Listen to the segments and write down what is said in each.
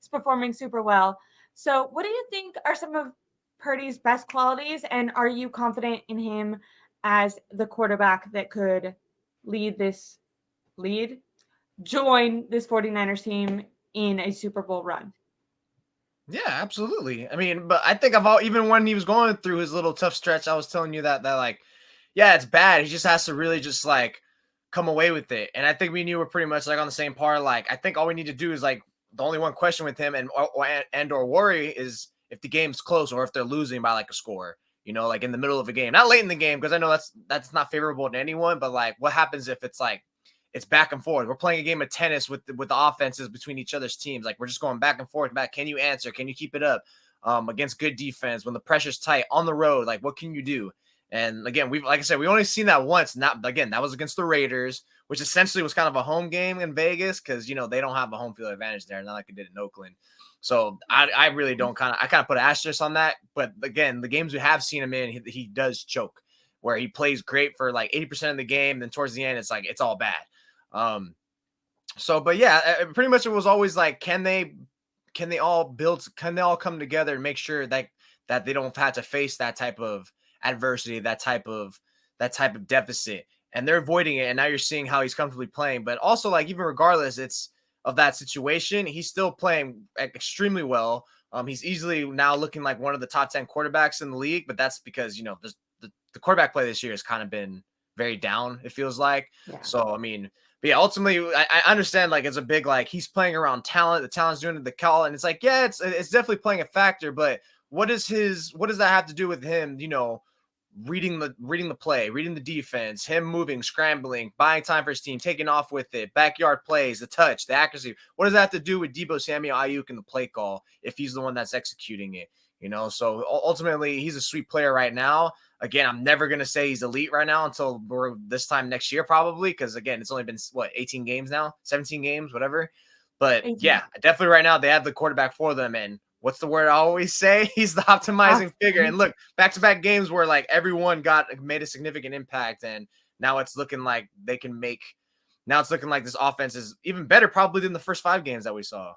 He's performing super well. So what do you think are some of Purdy's best qualities, and are you confident in him as the quarterback that could lead this lead join this 49ers team in a Super Bowl run? Yeah, absolutely. I mean, but I think even when he was going through his little tough stretch, I was telling you that like, yeah, it's bad. He just has to really just like come away with it. And I think me and you were pretty much like on the same par. Like, I think all we need to do is like the only one question with him and or worry is if the game's close or if they're losing by like a score. Like in the middle of a game, not late in the game, because I know that's not favorable to anyone. But like, what happens if it's like it's back and forth? We're playing a game of tennis with the offenses between each other's teams. Like we're just going back and forth. Back, can you answer? Can you keep it up against good defense when the pressure's tight on the road? Like what can you do? And again, like I said, we only seen that once. Not again, that was against the Raiders, which essentially was kind of a home game in Vegas because they don't have a home field advantage there, not like they did in Oakland. So I really don't kind of put an asterisk on that. But again, the games we have seen him in, he does choke, where he plays great for like 80% of the game. Then towards the end, it's like it's all bad. But yeah, pretty much it was always like, can they all come together and make sure that they don't have to face that type of adversity, that type of deficit, and they're avoiding it. And now you're seeing how he's comfortably playing. But also, like, even regardless of that situation, he's still playing extremely well. He's easily now looking like one of the top 10 quarterbacks in the league, but that's because the quarterback play this year has kind of been very down, it feels like. Yeah. So I mean, but yeah, ultimately, I understand like it's a big like he's playing around talent. The talent's doing the call, and it's like, yeah, it's definitely playing a factor. But what does that have to do with him? Reading the play, reading the defense, him moving, scrambling, buying time for his team, taking off with it, backyard plays, the touch, the accuracy. What does that have to do with Debo Samuel, Ayuk, and the play call if he's the one that's executing it? So ultimately, he's a sweet player right now. Again, I'm never going to say he's elite right now until we're this time next year, probably. Because again, it's only been 18 games now, 17 games, whatever. But 18. yeah, definitely right now they have the quarterback for them. And what's the word I always say? He's the optimizing figure. And look, back-to-back games where like everyone made a significant impact. And now it's looking like it's looking like this offense is even better probably than the first 5 games that we saw.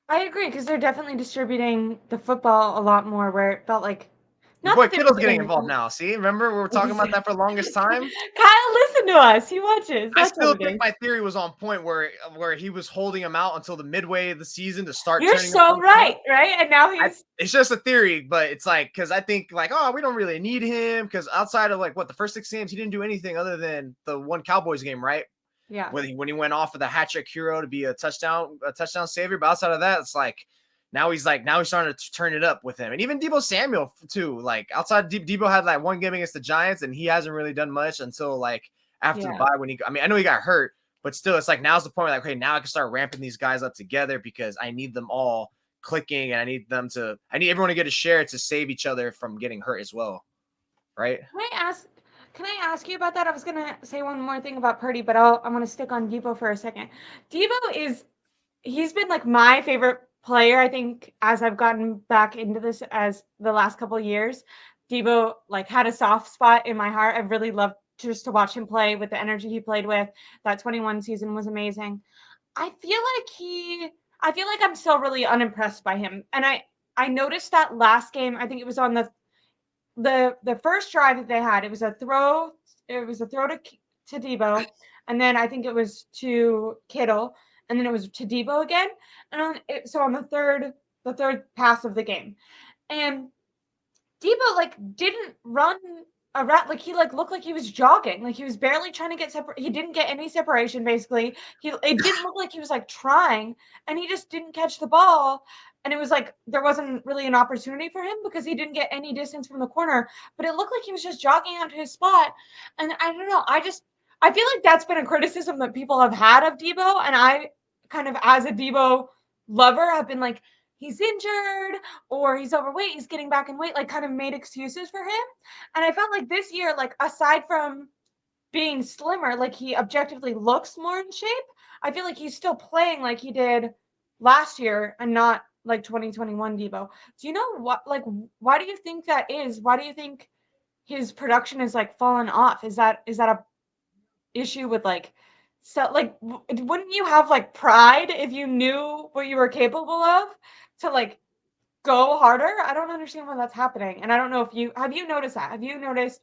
I agree, because they're definitely distributing the football a lot more, where it felt like Your not boy that they were Kittle's getting getting. involved now. See, remember we were talking about that for the longest time? Kyle, listen to us. He watches. I That's what still it think is. my theory was on point where he was holding him out until the midway of the season to start You're turning him so on the right, field. right? And now he's It's just a theory, but it's like, because I think like, oh, we don't really need him because outside of like the first 6 games, he didn't do anything other than the one Cowboys game, right? yeah. When he went off of the hat trick hero to be a touchdown savior. But outside of that, it's like now he's starting to turn it up with him. And even Debo Samuel too. Like outside Debo had like one game against the Giants, and he hasn't really done much until like after the bye I know he got hurt, but still it's like now's the point where like, okay, now I can start ramping these guys up together because I need them all clicking, and I need everyone to get a share to save each other from getting hurt as well. Right? Can I ask you about that? I was gonna say one more thing about Purdy, but I'm gonna stick on Debo for a second. He's been like my favorite player, I think, as I've gotten back into this as the last couple of years. Debo like had a soft spot in my heart. I really loved just to watch him play with the energy he played with. That 21 season was amazing. I feel like I'm still really unimpressed by him. And I noticed that last game, I think it was on the first drive that they had. It was a throw to Debo, and then I think it was to Kittle, and then it was to Debo again. And on the third pass of the game. And Debo like didn't run a rat, like he like looked like he was jogging, like he was barely trying to get separate. He didn't get any separation. Basically, it didn't look like he was like trying, and he just didn't catch the ball. And it was like there wasn't really an opportunity for him because he didn't get any distance from the corner. But it looked like he was just jogging out to his spot. And I don't know. I feel like that's been a criticism that people have had of Debo, and I kind of, as a Debo lover, have been like, he's injured or he's overweight, he's getting back in weight, like kind of made excuses for him. And I felt like this year, like aside from being slimmer, like he objectively looks more in shape. I feel like he's still playing like he did last year and not like 2021 Debo. Do you know why do you think that is? Why do you think his production is like fallen off? Is that a issue with like So, like, wouldn't you have like pride if you knew what you were capable of to like go harder? I don't understand why that's happening. And I don't know if you noticed that? Have you noticed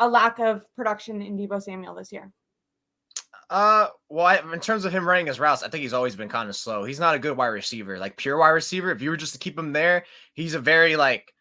a lack of production in Debo Samuel this year? Well, in terms of him running his routes, I think he's always been kind of slow. He's not a good wide receiver, like pure wide receiver. If you were just to keep him there, he's a very like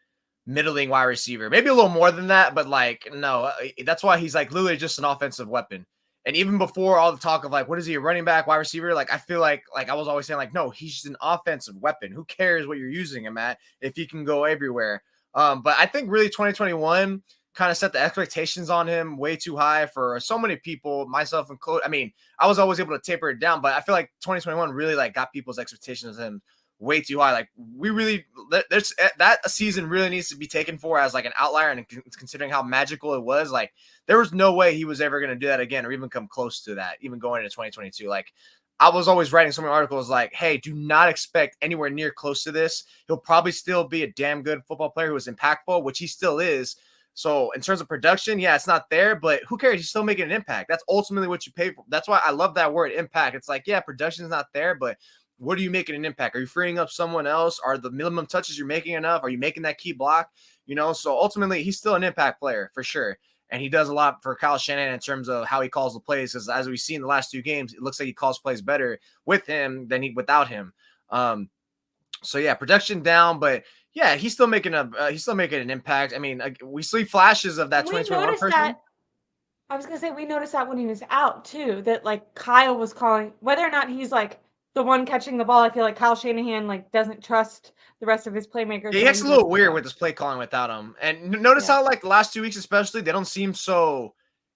middling wide receiver, maybe a little more than that, but like no, that's why he's like literally just an offensive weapon. And even before all the talk of like, what is he, a running back, wide receiver? Like I feel like I was always saying like, no, he's just an offensive weapon. Who cares what you're using him at if he can go everywhere? But I think really 2021 kind of set the expectations on him way too high for so many people, myself included. I mean, I was always able to taper it down, but I feel like 2021 really like got people's expectations of him way too high. Like we really, there's that season really needs to be taken for as like an outlier, and considering how magical it was, like there was no way he was ever going to do that again or even come close to that, even going into 2022. Like I was always writing so many articles like, hey, do not expect anywhere near close to this. He'll probably still be a damn good football player who is impactful, which he still is. So in terms of production, yeah, it's not there, but who cares? He's still making an impact. That's ultimately what you pay for. That's why I love that word impact. It's like, yeah, production is not there, but what are you making an impact? Are you freeing up someone else? Are the minimum touches you're making enough? Are you making that key block? So ultimately he's still an impact player for sure. And he does a lot for Kyle Shanahan in terms of how he calls the plays. Because as we've seen in the last two games, it looks like he calls plays better with him than he without him. So yeah, production down, but yeah, he's still making an impact. I mean, we see flashes of that And we 2021 noticed person. that. I was gonna say we noticed that when he was out too, that like Kyle was calling whether or not he's like the one catching the ball. I feel like Kyle Shanahan like doesn't trust the rest of his playmakers Yeah, the he way acts he a does little weird himself. with his play calling without him. And notice Yeah. how like the last 2 weeks, especially, they don't seem so.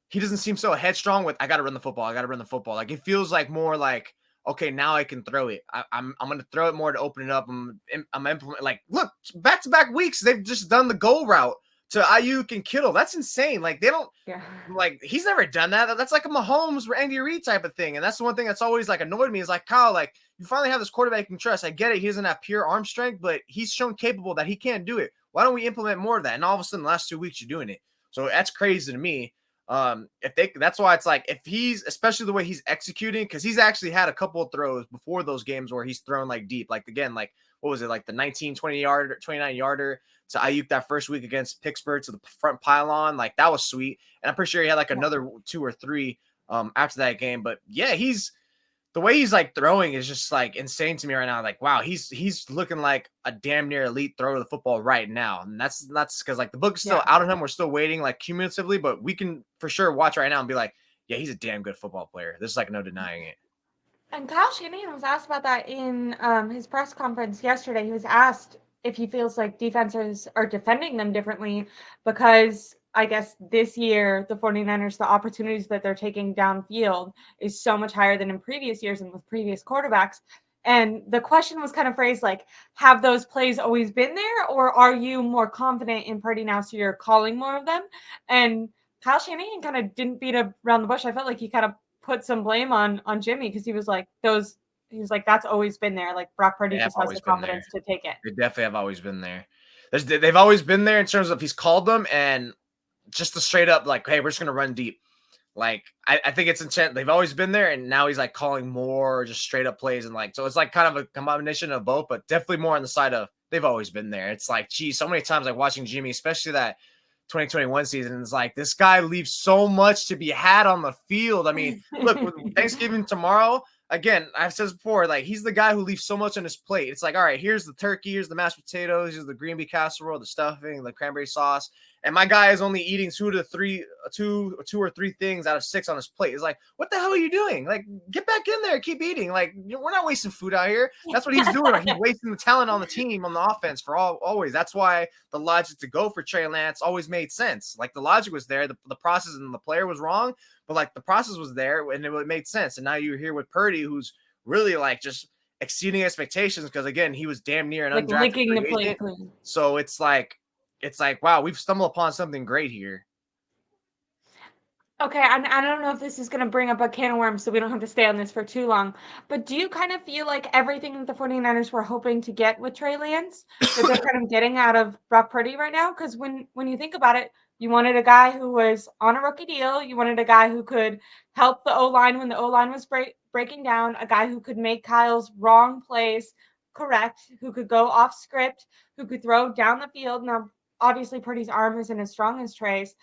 He doesn't seem so headstrong with I got to run the football. I got to run the football. Like it feels like more like okay, now I can throw it. I'm gonna throw it more to open it up. I'm implementing like look back to back weeks they've just done the goal route to Ayuk and Kittle. That's insane. Like they don't. Yeah. Like he's never done that. That's like a Mahomes or Andy Reid type of thing. And that's the one thing that's always like annoyed me is like Kyle, like you finally have this quarterback you can trust. I get it. He doesn't have pure arm strength, but he's shown capable that he can do it. Why don't we implement more of that? And all of a sudden, the last 2 weeks you're doing it. So that's crazy to me. That's why it's like if he's especially the way he's executing, because he's actually had a couple of throws before those games where he's thrown like deep, like again, like what was it, like the 19, 20 yard, 29 yarder to Ayuk that first week against Pittsburgh to the front pylon, like that was sweet. And I'm pretty sure he had like Yeah. another 2 or 3 after that game. But yeah, he's the way he's like throwing is just like insane to me right now. Like, wow, he's looking like a damn near elite thrower of the football right now. And that's because like the book's still Yeah. out on him. We're still waiting like cumulatively, but we can for sure watch right now and be like, yeah, he's a damn good football player. There's like no denying it. And Kyle Shanahan was asked about that in his press conference yesterday. He was asked if he feels like defenses are defending them differently because I guess this year, the 49ers, the opportunities that they're taking downfield is so much higher than in previous years and with previous quarterbacks. And the question was kind of phrased like, have those plays always been there, or are you more confident in Purdy now, so you're calling more of them? And Kyle Shanahan kind of didn't beat around the bush. I felt like he kind of put some blame on Jimmy because he was like that's always been there. Like Brock They Purdy have just has always the been there. confidence to take it. They definitely have always been there. They've always been there in terms of he's called them and just the straight up like, hey, we're just gonna run deep. Like I think it's intent. They've always been there, and now he's like calling more just straight up plays and like so it's like kind of a combination of both, but definitely more on the side of they've always been there. It's like, geez, so many times like watching Jimmy, especially that 2021 season, it's like this guy leaves so much to be had on the field. I mean, look, with Thanksgiving tomorrow, again, I've said this before, like he's the guy who leaves so much on his plate. It's like, all right, here's the turkey, here's the mashed potatoes, here's the green bean casserole, the stuffing, the cranberry sauce. And my guy is only eating two or three things out of 6 on his plate. It's like, what the hell are you doing? Like, get back in there, keep eating. Like, we're not wasting food out here. That's what he's doing. Like, he's wasting the talent on the team, on the offense for always. That's why the logic to go for Trey Lance always made sense. Like, the logic was there. The process and the player was wrong, but like the process was there and it made sense. And now you're here with Purdy, who's really like just exceeding expectations because again, he was damn near an Like undrafted licking the free plate agent. clean. So it's like, wow, we've stumbled upon something great here. Okay, and I don't know if this is going to bring up a can of worms, so we don't have to stay on this for too long. But do you kind of feel like everything that the 49ers were hoping to get with Trey Lance, that they're kind of getting out of Brock Purdy right now? Because when you think about it, You wanted a guy who was on a rookie deal. You wanted a guy who could help the O-line when the O-line was breaking down, a guy who could make Kyle's wrong plays correct, who could go off script, who could throw down the field. Now, obviously, Purdy's arm isn't as strong as Trey's.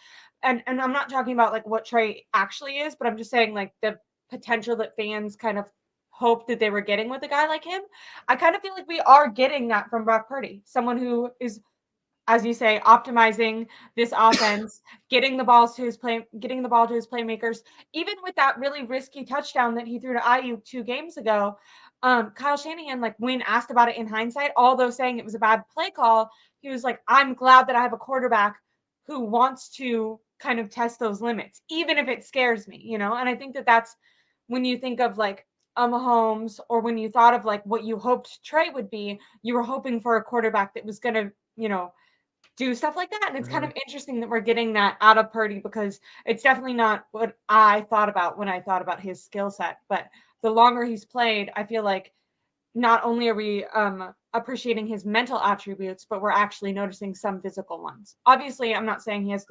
And I'm not talking about like what Trey actually is, but I'm just saying like the potential that fans kind of hoped that they were getting with a guy like him. I kind of feel like we are getting that from Brock Purdy, someone who is, as you say, optimizing this offense, getting the ball to his playmakers. Even with that really risky touchdown that he threw to Ayuk 2 games ago, Kyle Shanahan, like when asked about it in hindsight, although saying it was a bad play call, he was like, "I'm glad that I have a quarterback who wants to kind of test those limits, even if it scares me," you know. And I think that that's when you think of like a Mahomes, or when you thought of like what you hoped Trey would be, you were hoping for a quarterback that was going to, you know, do stuff like that. And it's kind Mhm. of interesting that we're getting that out of Purdy, because it's definitely not what I thought about when I thought about his skill set. But the longer he's played, I feel like not only are we appreciating his mental attributes, but we're actually noticing some physical ones. Obviously, I'm not saying he has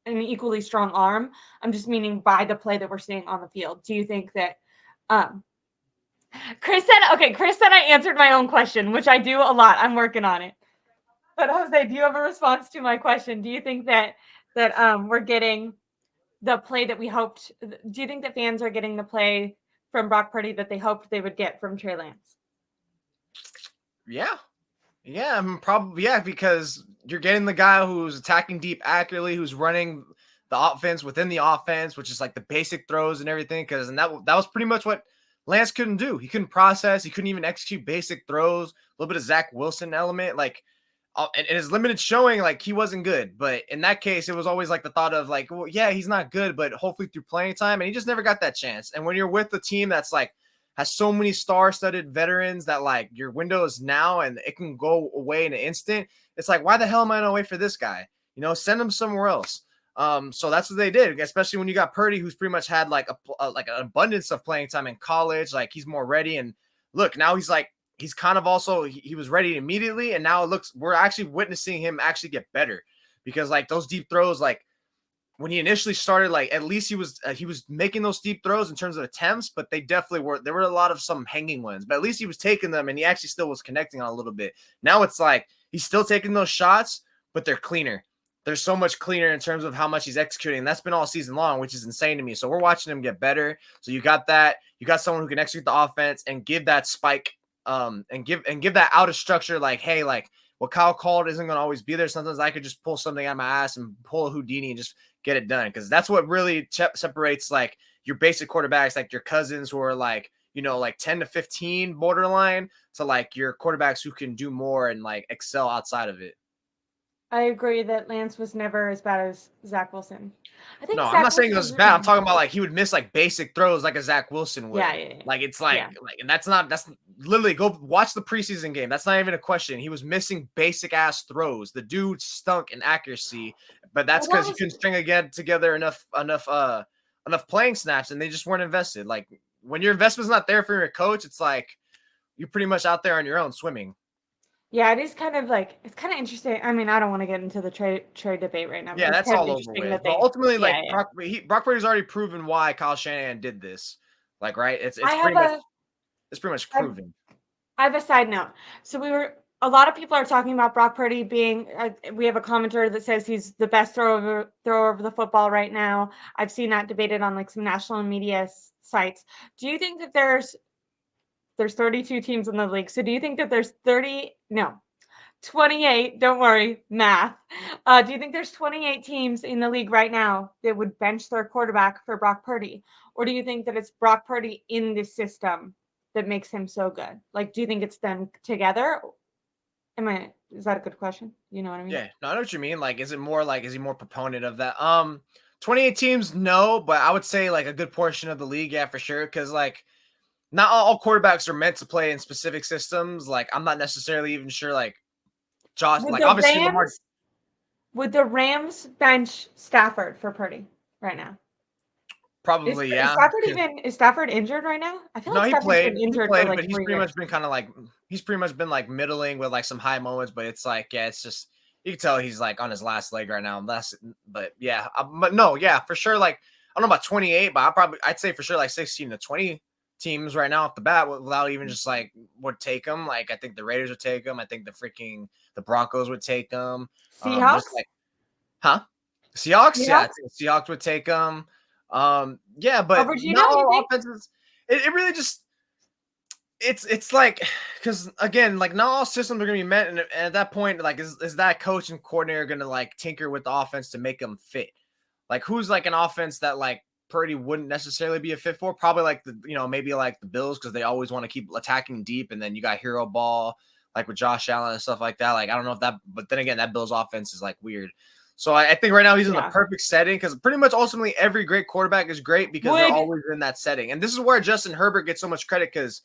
an equally strong arm. I'm just meaning by the play that we're seeing on the field. Do you think that um, Chris said I answered my own question, which I do a lot. I'm working on it. But Jose, do you have a response to my question? Do you think that we're getting the play that we hoped? Do you think that fans are getting the play from Brock Purdy that they hoped they would get from Trey Lance? Yeah. Yeah, I'm probably because you're getting the guy who's attacking deep accurately, who's running the offense within the offense, which is like the basic throws and everything. Because that was pretty much what Lance couldn't do. He couldn't process. He couldn't even execute basic throws. A little bit of Zach Wilson element, like and his limited showing, like he wasn't good. But in that case, it was always like the thought of like, well, yeah, he's not good, but hopefully through playing time, and he just never got that chance. And when you're with the team that's like has so many star-studded veterans that like your window is now and it can go away in an instant. It's like, why the hell am I gonna wait for this guy? You know, send him somewhere else. So that's what they did, especially when you got Purdy, who's pretty much had like like an abundance of playing time in college. Like he's more ready, and look, now he's kind of also he was ready immediately, and now it looks we're actually witnessing him actually get better because like those deep throws, like when he initially started, like at least he was making those deep throws in terms of attempts, but there were a lot of some hanging ones, but at least he was taking them and he actually still was connecting on a little bit. Now it's like he's still taking those shots, but they're cleaner. They're so much cleaner in terms of how much he's executing. And that's been all season long, which is insane to me. So we're watching him get better. So you got that. You got someone who can execute the offense and give that spike, and give that out of structure. Like, hey, like what Kyle called isn't going to always be there. Sometimes I could just pull something out of my ass and pull a Houdini and just get it done, because that's what really separates like your basic quarterbacks, like your Cousins who are like, you know, like 10 to 15 borderline, to like your quarterbacks who can do more and like excel outside of it. I agree that Lance was never as bad as Zach Wilson. I No, think I'm Zach not saying it Wilson was bad. I'm really, talking about like he would miss like basic throws like a Zach Wilson yeah, would. yeah, yeah, Like it's yeah. like and that's literally go watch the preseason game. That's not even a question. He was missing basic ass throws. The dude stunk in accuracy, but that's Well, that because he was couldn't string again together enough playing snaps, and they just weren't invested. Like when your investment's not there for your coach, it's like you're pretty much out there on your own swimming. Yeah, it is kind of like it's kind of interesting. I mean, I don't want to get into the trade debate right now, but Yeah, it's that's kind of all over interesting with. that But they, ultimately, yeah, like yeah. Brock Purdy's already proven why Kyle Shanahan did this. Like, right? I have It's pretty much I've, proven. I have a side note. So a lot of people are talking about Brock Purdy being. We have a commenter that says he's the best thrower of the football right now. I've seen that debated on like some national media sites. Do you think that there's 32 teams in the league? So do you think that there's 28, don't worry, math. Do you think there's 28 teams in the league right now that would bench their quarterback for Brock Purdy? Or do you think that it's Brock Purdy in this system that makes him so good? Like, do you think it's them together? Is that a good question? You know what I mean? Yeah, no, I know what you mean. Like, is he more proponent of that? 28 teams, no, but I would say like a good portion of the league, yeah, for sure. Because like not all quarterbacks are meant to play in specific systems. Like, I'm not necessarily even sure. Like Josh, Would like the obviously Lamar. Rams would the Rams bench Stafford for Purdy right now? Is Probably, is yeah. Stafford even is Stafford injured right now? I feel No, like Stafford's been he injured for played, like but 3 years. he's pretty much been like middling with like some high moments. But it's like, yeah, it's just you can tell he's like on his last leg right now. But yeah, but no, yeah, for sure. Like I don't know about 28, but I'd say for sure like 16 to 20 teams right now off the bat without even just like would take them. Like I think the Raiders would take them. I think the Broncos would take them. Just Seahawks? like, huh? Seahawks? Yeah, I Seahawks? think Seahawks would take them. Yeah, but Over Gino, not you all think? offenses. It really just it's like because again, like not all systems are gonna be met, and at that point, like is that coach and coordinator gonna like tinker with the offense to make them fit? Like who's like an offense that like Purdy wouldn't necessarily be a fit for? Probably like maybe like the Bills because they always want to keep attacking deep, and then you got hero ball like with Josh Allen and stuff like that. Like I don't know if that, but then again, that Bills offense is like weird. So I think right now he's in the perfect setting because pretty much ultimately every great quarterback is great because they're always in that setting, and this is where Justin Herbert gets so much credit because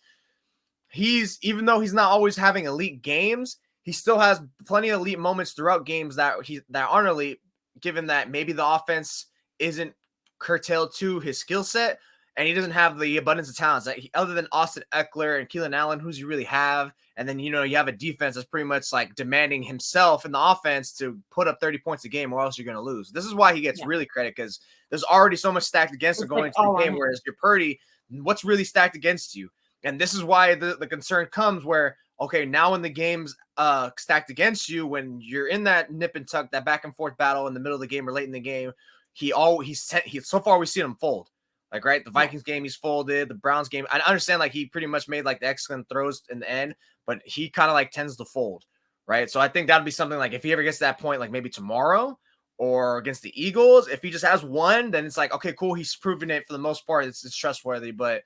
even though he's not always having elite games, he still has plenty of elite moments throughout games that aren't elite, given that maybe the offense isn't curtailed to his skill set and he doesn't have the abundance of talents that other than Austin Eckler and Keelan Allen, who's you really have. And then, you have a defense that's pretty much like demanding himself in the offense to put up 30 points a game or else you're going to lose. This is why he gets really credit because there's already so much stacked against him going into the game. Whereas you're Purdy, what's really stacked against you? And this is why the concern comes where, okay, now when the game's stacked against you, when you're in that nip and tuck, that back and forth battle in the middle of the game or late in the game, so far we've seen him fold. Like, right, the Vikings game, he's folded. The Browns game, I understand, like, he pretty much made, like, the excellent throws in the end, but he kind of, like, tends to fold, right? So I think that'd be something, like, if he ever gets to that point, like, maybe tomorrow or against the Eagles, if he just has one, then it's like, okay, cool, he's proven it for the most part. It's trustworthy, but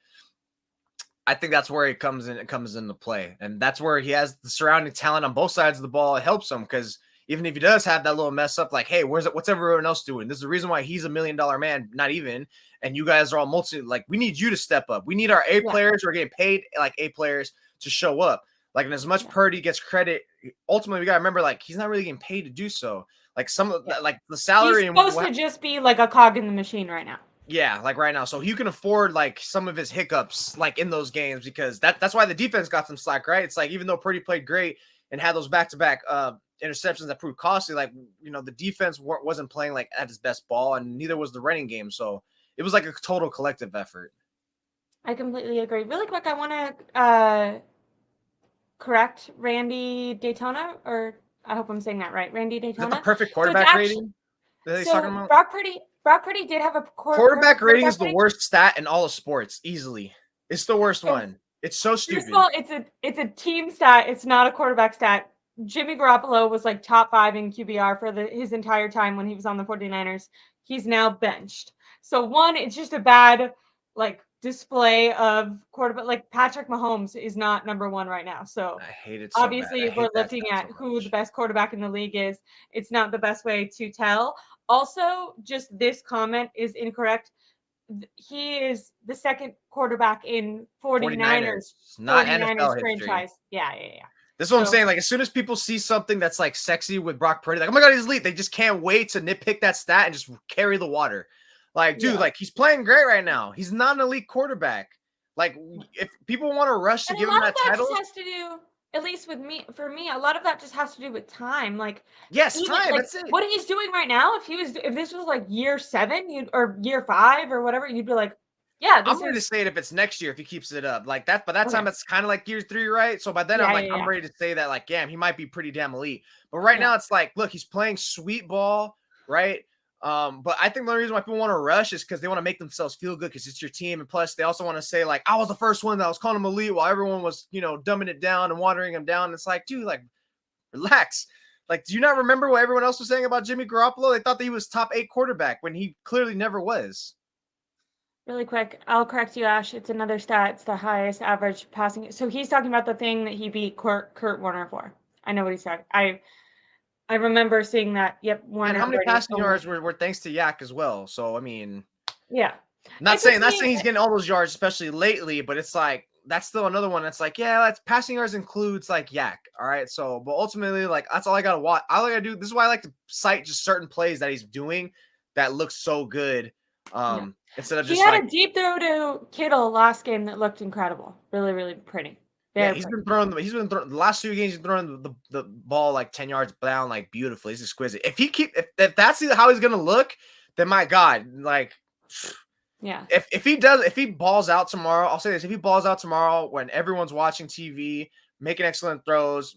I think that's where it comes into play. And that's where he has the surrounding talent on both sides of the ball. It helps him because even if he does have that little mess up, like, hey, what's everyone else doing? This is the reason why he's $1 million man, not even. And you guys are all like, we need you to step up. We need our A players who are getting paid like A players to show up. Like, and as much Purdy gets credit, ultimately we got to remember, like, he's not really getting paid to do so. Like some of like the salary. He's supposed to just be like a cog in the machine right now. Yeah, like right now. So you can afford like some of his hiccups like in those games because that's why the defense got some slack, right? It's like even though Purdy played great and had those back-to-back interceptions that proved costly, like the defense wasn't playing like at his best ball, and neither was the running game. So it was like a total collective effort. I completely agree. Really quick, I want to correct Randy Daytona, or I hope I'm saying that right. Randy Daytona. Is that the perfect quarterback rating that he's talking about? Brock Purdy did have a quarterback rating is the worst stat in all of sports, easily. It's the worst one. It's so stupid. First of all, it's a team stat. It's not a quarterback stat. Jimmy Garoppolo was like top 5 in QBR for his entire time when he was on the 49ers. He's now benched. So one, it's just a bad like display of quarterback. Like Patrick Mahomes is not number 1 right now. So I hate it. So obviously, if we're looking at who the best quarterback in the league is, it's not the best way to tell. Also, just this comment is incorrect. He is the second quarterback in 49ers not NFL franchise. History. Yeah. This is what I'm saying. Like, as soon as people see something that's like sexy with Brock Purdy, like, oh my God, he's elite. They just can't wait to nitpick that stat and just carry the water. Like, dude, like he's playing great right now. He's not an elite quarterback. Like, if people want to rush to give him that title, just has to do. At least for me, a lot of that just has to do with time. Like, yes, time. Like, that's it. What he's doing right now, if this was like year 7, or year 5 or whatever, you'd be like, yeah. I'm ready to say it if it's next year if he keeps it up like that. By that time, it's kind of like year 3, right? So by then, I'm ready to say that like, damn, he might be pretty damn elite. But right now, it's like, look, he's playing sweet ball, right? But I think the reason why people want to rush is because they want to make themselves feel good because it's your team. And plus, they also want to say, like, I was the first one that was calling him elite while everyone was, dumbing it down and watering him down. It's like, dude, like, relax. Like, do you not remember what everyone else was saying about Jimmy Garoppolo? They thought that he was top 8 quarterback when he clearly never was. Really quick, I'll correct you, Ash. It's another stat. It's the highest average passing. So he's talking about the thing that he beat Kurt Warner for. I know what he's talking. I remember seeing that. Yep. And how many passing yards were thanks to Yak as well? So I mean, yeah. Not saying he's getting all those yards, especially lately, but it's like that's still another one that's like, yeah, that's passing yards includes like Yak. All right. So, but ultimately, like that's all I gotta watch. All I gotta do. This is why I like to cite just certain plays that he's doing that looks so good. Instead of just he had a deep throw to Kittle last game that looked incredible. Really, really pretty. Yeah, Very pretty. he's been throwing the last 2 games, he's throwing the ball like 10 yards down, like beautifully. He's exquisite. If that's how he's gonna look, then my God, like Yeah. if he balls out tomorrow, I'll say this: if he balls out tomorrow when everyone's watching TV, making excellent throws,